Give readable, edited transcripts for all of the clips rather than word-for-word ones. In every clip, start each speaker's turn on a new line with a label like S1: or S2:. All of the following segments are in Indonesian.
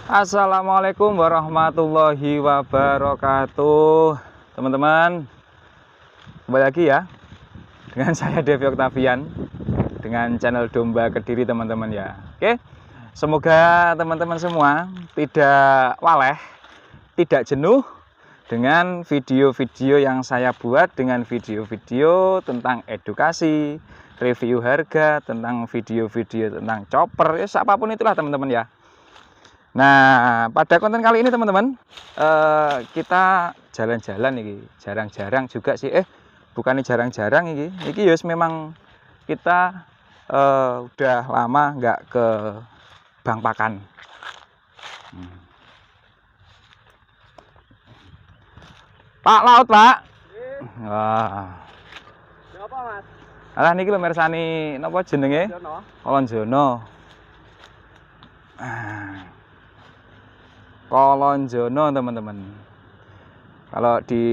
S1: Assalamualaikum warahmatullahi wabarakatuh. Teman-teman, kembali lagi ya dengan saya Devi Oktavian dengan channel Domba Kediri, teman-teman ya. Oke, semoga teman-teman semua tidak waleh, tidak jenuh dengan video-video yang saya buat, dengan video-video tentang edukasi, review harga, tentang video-video tentang chopper, ya apapun itulah teman-teman ya. Nah, pada konten kali ini teman-teman, kita jalan-jalan nih, jarang-jarang juga sih. Bukannya jarang-jarang ini yus memang kita udah lama nggak ke Bang Pakan. Pak Laut, Pak. Wah.
S2: Apa, Mas?
S1: Alah niki lho mirsani napa jenenge? Kolonjono. Kolonjono, teman-teman. Kalau di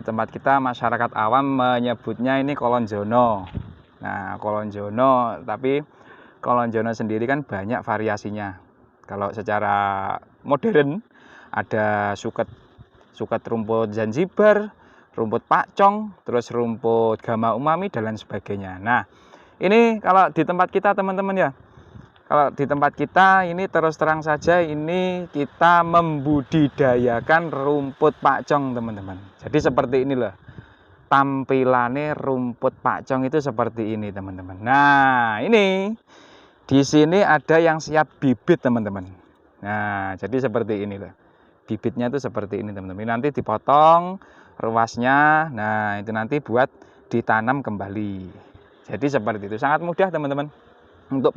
S1: tempat kita masyarakat awam menyebutnya ini kolonjono. Nah, kolonjono, tapi kolonjono sendiri kan banyak variasinya. Kalau secara modern ada suket rumput Zanzibar, rumput pakcong, terus rumput gama umami dan lain sebagainya. Nah, ini kalau di tempat kita teman-teman ya. Kalau di tempat kita ini terus terang saja ini kita membudidayakan rumput pakcong, teman-teman. Jadi seperti ini loh. Tampilannya rumput pakcong itu seperti ini, teman-teman. Nah, ini di sini ada yang siap bibit, teman-teman. Nah, jadi seperti ini loh. Bibitnya itu seperti ini, teman-teman. Nanti dipotong ruasnya. Nah, itu nanti buat ditanam kembali. Jadi seperti itu. Sangat mudah, teman-teman. Untuk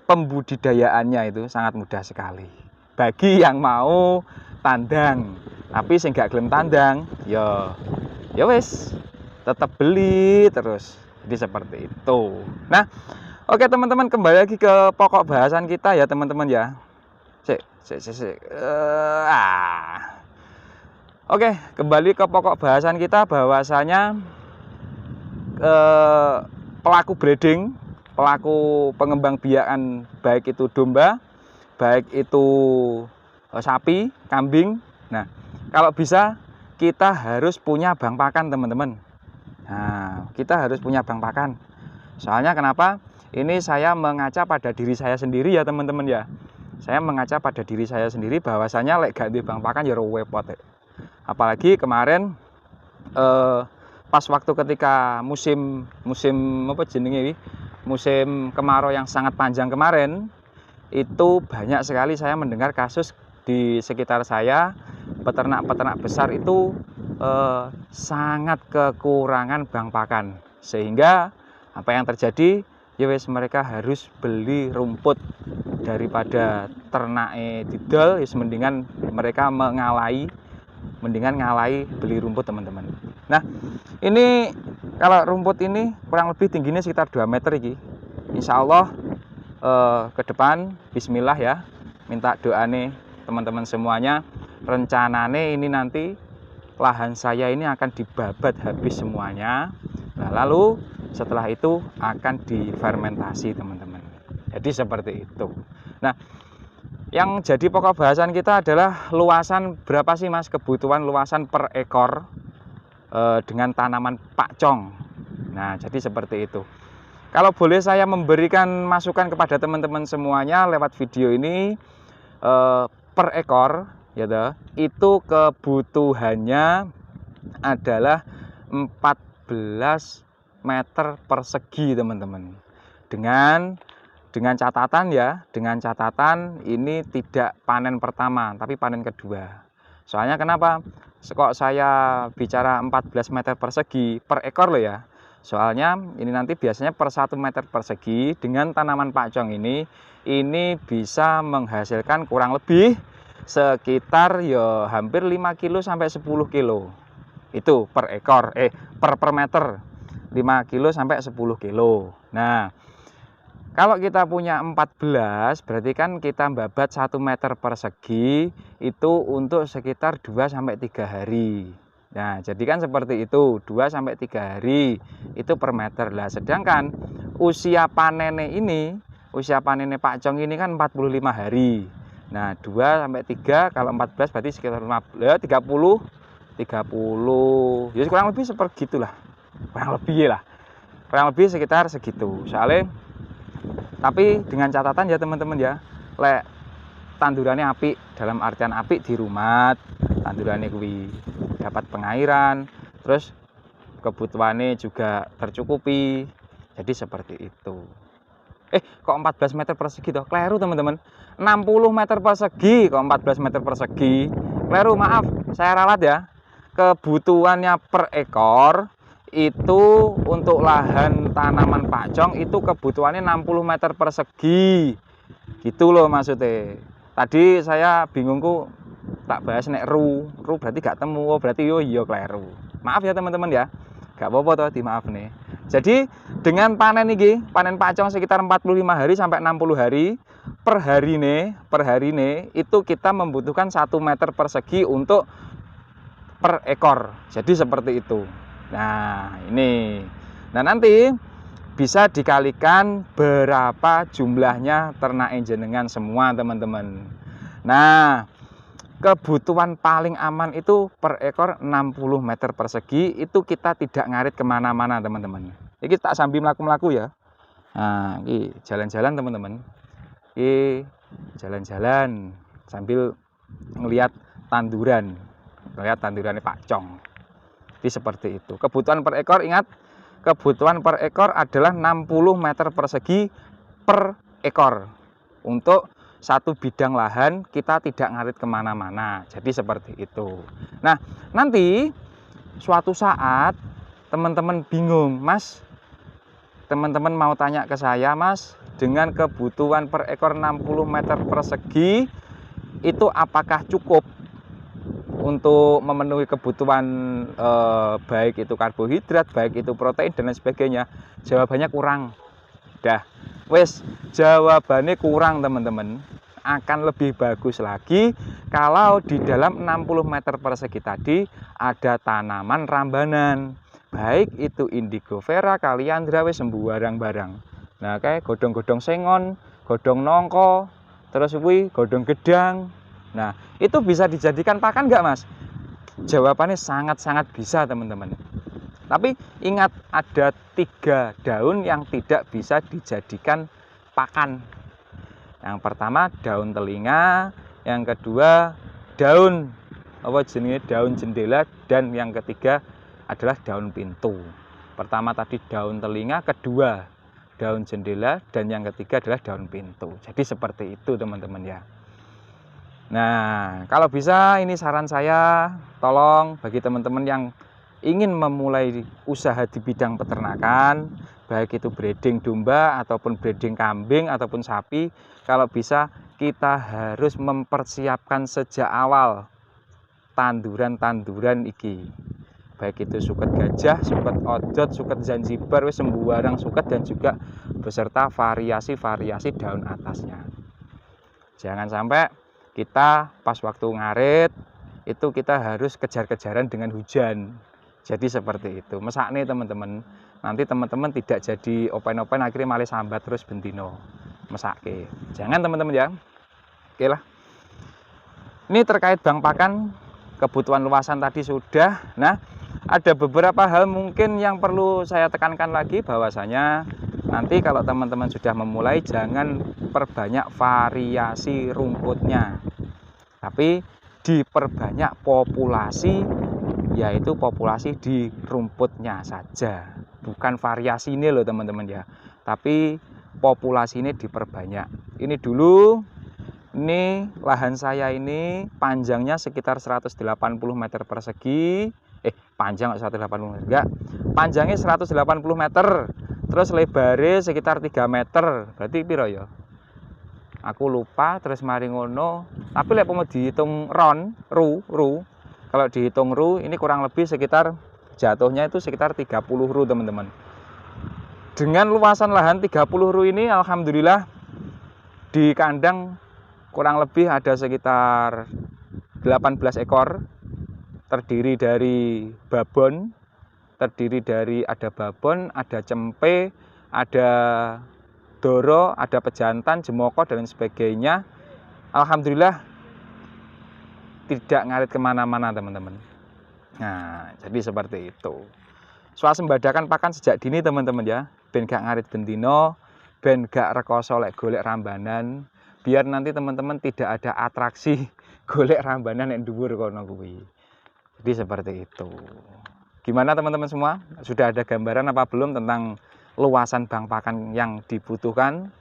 S1: pembudidayaannya itu sangat mudah sekali. Bagi yang mau tandang, tapi sing gak gelem tandang, ya wes, tetap beli terus. Jadi seperti itu. Nah, oke teman-teman, kembali lagi ke pokok bahasan kita ya teman-teman ya. Oke, kembali ke pokok bahasan kita, bahwasanya pelaku breeding, pelaku pengembang biakan, baik itu domba, baik itu sapi, kambing. Nah, kalau bisa kita harus punya Bang Pakan, teman-teman. Nah, kita harus punya Bang Pakan. Soalnya kenapa? Ini saya mengaca pada diri saya sendiri ya, teman-teman ya. Saya mengaca pada diri saya sendiri bahwasanya lek ganti Bang Pakan ya repot. Apalagi kemarin pas waktu ketika musim apa jenenge, musim kemarau yang sangat panjang kemarin, itu banyak sekali saya mendengar kasus di sekitar saya, peternak-peternak besar itu sangat kekurangan Bang Pakan, sehingga apa yang terjadi, ya wes mereka harus beli rumput daripada ternake didol, ya mendingan mereka mendingan ngalai beli rumput, teman-teman. Nah, ini kalau rumput ini kurang lebih tingginya sekitar 2 meter ini. Insya Allah ke depan, bismillah ya, minta doane teman-teman semuanya. Rencanane ini nanti lahan saya ini akan dibabat habis semuanya. Nah, lalu setelah itu akan difermentasi, teman-teman. Jadi seperti itu. Nah, yang jadi pokok bahasan kita adalah luasan berapa sih Mas, kebutuhan luasan per ekor dengan tanaman pakcong. Nah, jadi seperti itu. Kalau boleh saya memberikan masukan kepada teman-teman semuanya lewat video ini, per ekor ya, itu kebutuhannya adalah 14 meter persegi, teman-teman. Dengan catatan ya, dengan catatan ini tidak panen pertama, tapi panen kedua. Soalnya kenapa? Kok saya bicara 14 meter persegi per ekor loh ya. Soalnya ini nanti biasanya per 1 meter persegi dengan tanaman pakcong ini bisa menghasilkan kurang lebih sekitar ya hampir 5 kilo sampai 10 kilo. Itu per ekor, per meter. 5 kilo sampai 10 kilo. Nah, kalau kita punya 14, berarti kan kita babat 1 meter persegi itu untuk sekitar 2-3 hari. Nah, jadi kan seperti itu, 2-3 hari itu per meter lah. Sedangkan usia panennya pakcong ini kan 45 hari. Nah, 2 sampai 3, kalau 14 berarti sekitar 15, 30, 30. Ya kurang lebih sepergitulah. Kurang lebih lah. Kurang lebih sekitar segitu. Soalnya tapi dengan catatan ya teman-teman ya, lek tandurannya apik, dalam artian apik di rumah, tandurannya kuwi dapat pengairan, terus kebutuhannya juga tercukupi. Jadi seperti itu. Kok 14 meter persegi toh? Kleru teman-teman. 60 meter persegi kok 14 meter persegi. Kleru, maaf, saya ralat ya. Kebutuhannya per ekor itu untuk lahan tanaman pakcong itu kebutuhannya 60 meter persegi. Gitu loh maksudnya. Tadi saya bingungku tak bahas nek ru berarti gak temu, berarti yo iya kleru. Maaf ya teman-teman ya. Gak apa-apa toh, dimaaf nih. Jadi dengan panen ini, panen pakcong sekitar 45 hari sampai 60 hari per hari nih itu kita membutuhkan 1 meter persegi untuk per ekor. Jadi seperti itu. Nah, ini. Nah, nanti bisa dikalikan berapa jumlahnya ternak jenengan semua, teman-teman. Nah, kebutuhan paling aman itu per ekor 60 meter persegi, itu kita tidak ngarit kemana-mana teman-teman. Ini tak sambil melaku-melaku ya. Nah, ini jalan-jalan teman-teman. Ini jalan-jalan sambil ngelihat tanduran. Ngelihat tandurannya pakcong. Jadi seperti itu. Kebutuhan per ekor, ingat, kebutuhan per ekor adalah 60 meter persegi per ekor. Untuk satu bidang lahan kita tidak ngarit kemana-mana. Jadi seperti itu. Nah, nanti suatu saat teman-teman bingung, Mas, teman-teman mau tanya ke saya, Mas, dengan kebutuhan per ekor 60 meter persegi itu apakah cukup untuk memenuhi kebutuhan baik itu karbohidrat, baik itu protein dan lain sebagainya? Jawabannya kurang. Dah, wes, jawabannya kurang teman-teman. Akan lebih bagus lagi kalau di dalam 60 meter persegi tadi ada tanaman rambanan, baik itu indigo vera, kaliandra, wes sembarang barang. Nah, kayak godong-godong sengon, godong nongko, terus kuwi godong gedang. Nah, itu bisa dijadikan pakan nggak, Mas? Jawabannya sangat-sangat bisa teman-teman. Tapi ingat, ada 3 daun yang tidak bisa dijadikan pakan. Yang pertama daun telinga, yang kedua daun daun jendela, dan yang ketiga adalah daun pintu. Pertama tadi daun telinga, kedua daun jendela, dan yang ketiga adalah daun pintu. Jadi seperti itu teman-teman ya. Nah, kalau bisa ini saran saya, tolong bagi teman-teman yang ingin memulai usaha di bidang peternakan, baik itu breeding domba ataupun breeding kambing ataupun sapi, kalau bisa kita harus mempersiapkan sejak awal tanduran-tanduran iki. Baik itu suket gajah, suket odot, suket zanzibar, wis sembarang suket, dan juga beserta variasi-variasi daun atasnya. Jangan sampai kita pas waktu ngarit itu kita harus kejar-kejaran dengan hujan. Jadi seperti itu. Mesakne teman-teman. Nanti teman-teman tidak jadi open-open akhirnya malah sambat terus bentino. Mesake. Jangan teman-teman ya. Oke lah. Ini terkait bang pakan, kebutuhan luasan tadi sudah. Nah, ada beberapa hal mungkin yang perlu saya tekankan lagi, bahwasanya nanti kalau teman-teman sudah memulai jangan perbanyak variasi rumputnya, tapi diperbanyak populasi, yaitu populasi di rumputnya saja, bukan variasi ini loh teman-teman ya, tapi populasi ini diperbanyak. Ini dulu, ini lahan saya ini panjangnya sekitar 180 meter persegi, panjang 180 meter, enggak, panjangnya 180 meter, terus lebarnya sekitar 3 meter, berarti piro ya? Aku lupa, terus mari ngono. Tapi lek mau dihitung ru, kalau dihitung ru ini kurang lebih sekitar jatuhnya itu sekitar 30 ru teman-teman. Dengan luasan lahan 30 ru ini alhamdulillah di kandang kurang lebih ada sekitar 18 ekor, terdiri dari babon, ada cempe, ada doro, ada pejantan, jemoko, dan sebagainya. alhamdulillah tidak ngarit kemana-mana teman-teman. Nah, jadi seperti itu. Swasembadakan pakan sejak dini teman-teman ya, ben gak ngarit bendino, ben gak rekoso lek golek rambanan, biar nanti teman-teman tidak ada atraksi golek rambanan yang dhuwur kono kuwi. Jadi seperti itu. Gimana teman-teman semua? Sudah ada gambaran apa belum tentang luasan bank pakan yang dibutuhkan?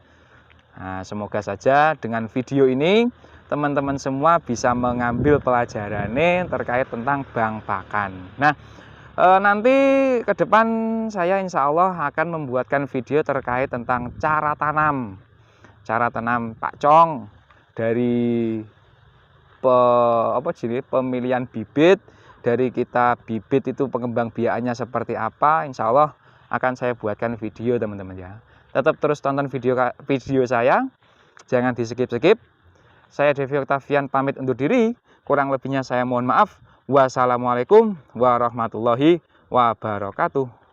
S1: Nah, semoga saja dengan video ini teman-teman semua bisa mengambil pelajarannya terkait tentang bank pakan. Nah, nanti ke depan saya insya Allah akan membuatkan video terkait tentang cara tanam pakcong dari pemilihan bibit, dari kita bibit itu pengembang biakannya seperti apa. Insya Allah akan saya buatkan video teman-teman ya. Tetap terus tonton video saya, jangan di skip-skip. Saya Devi Octavian pamit undur diri, kurang lebihnya saya mohon maaf. Wassalamualaikum warahmatullahi wabarakatuh.